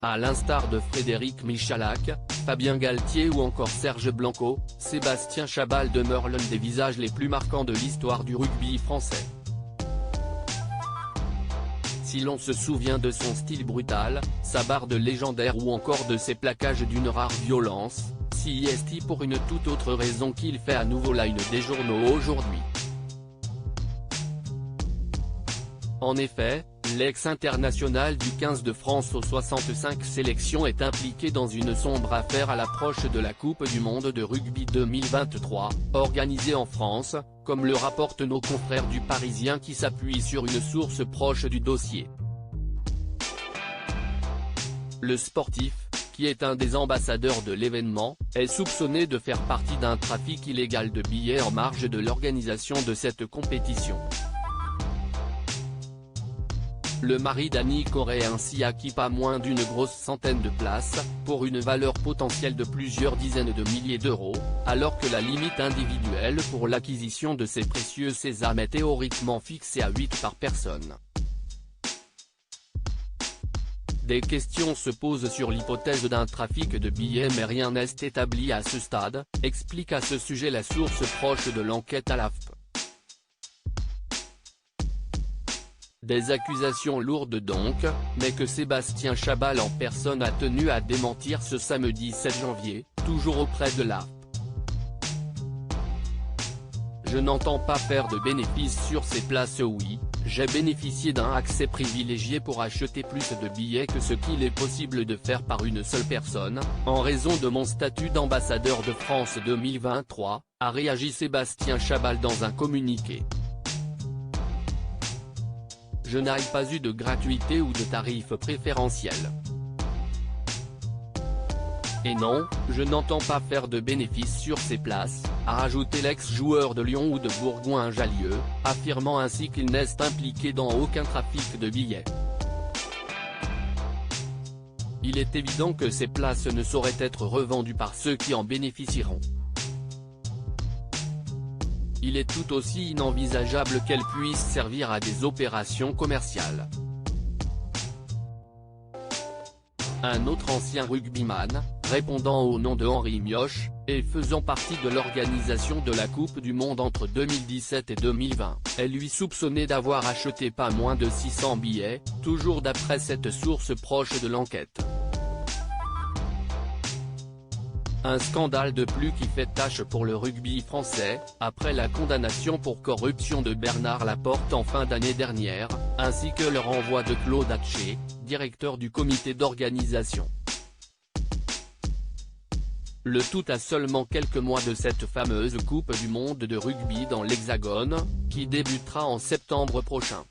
À l'instar de Frédéric Michalak, Fabien Galtier ou encore Serge Blanco, Sébastien Chabal demeure l'un des visages les plus marquants de l'histoire du rugby français. Si l'on se souvient de son style brutal, sa barde légendaire ou encore de ses plaquages d'une rare violence, c'est pour une toute autre raison qu'il fait à nouveau la une des journaux aujourd'hui. En effet, l'ex-international du 15 de France aux 65 sélections est impliqué dans une sombre affaire à l'approche de la Coupe du Monde de rugby 2023, organisée en France, comme le rapportent nos confrères du Parisien qui s'appuient sur une source proche du dossier. Le sportif, qui est un des ambassadeurs de l'événement, est soupçonné de faire partie d'un trafic illégal de billets en marge de l'organisation de cette compétition. Le mari d'Annick aurait ainsi acquis pas moins d'une grosse centaine de places, pour une valeur potentielle de plusieurs dizaines de milliers d'euros, alors que la limite individuelle pour l'acquisition de ces précieux sésames est théoriquement fixée à 8 par personne. Des questions se posent sur l'hypothèse d'un trafic de billets mais rien n'est établi à ce stade, explique à ce sujet la source proche de l'enquête à l'AFP. Des accusations lourdes donc, mais que Sébastien Chabal en personne a tenu à démentir ce samedi 7 janvier, toujours auprès de l'AFP. Je n'entends pas faire de bénéfices sur ces places. Oui, j'ai bénéficié d'un accès privilégié pour acheter plus de billets que ce qu'il est possible de faire par une seule personne, en raison de mon statut d'ambassadeur de France 2023, a réagi Sébastien Chabal dans un communiqué. Je n'ai pas eu de gratuité ou de tarifs préférentiels. Et non, je n'entends pas faire de bénéfices sur ces places, a rajouté l'ex-joueur de Lyon ou de Bourgoin-Jallieu, affirmant ainsi qu'il n'est impliqué dans aucun trafic de billets. Il est évident que ces places ne sauraient être revendues par ceux qui en bénéficieront. Il est tout aussi inenvisageable qu'elles puissent servir à des opérations commerciales. Un autre ancien rugbyman, répondant au nom de Henri Mioche, et faisant partie de l'organisation de la Coupe du Monde entre 2017 et 2020, est lui soupçonné d'avoir acheté pas moins de 600 billets, toujours d'après cette source proche de l'enquête. Un scandale de plus qui fait tache pour le rugby français, après la condamnation pour corruption de Bernard Laporte en fin d'année dernière, ainsi que le renvoi de Claude Hatché, directeur du comité d'organisation. Le tout à seulement quelques mois de cette fameuse Coupe du Monde de rugby dans l'Hexagone, qui débutera en septembre prochain.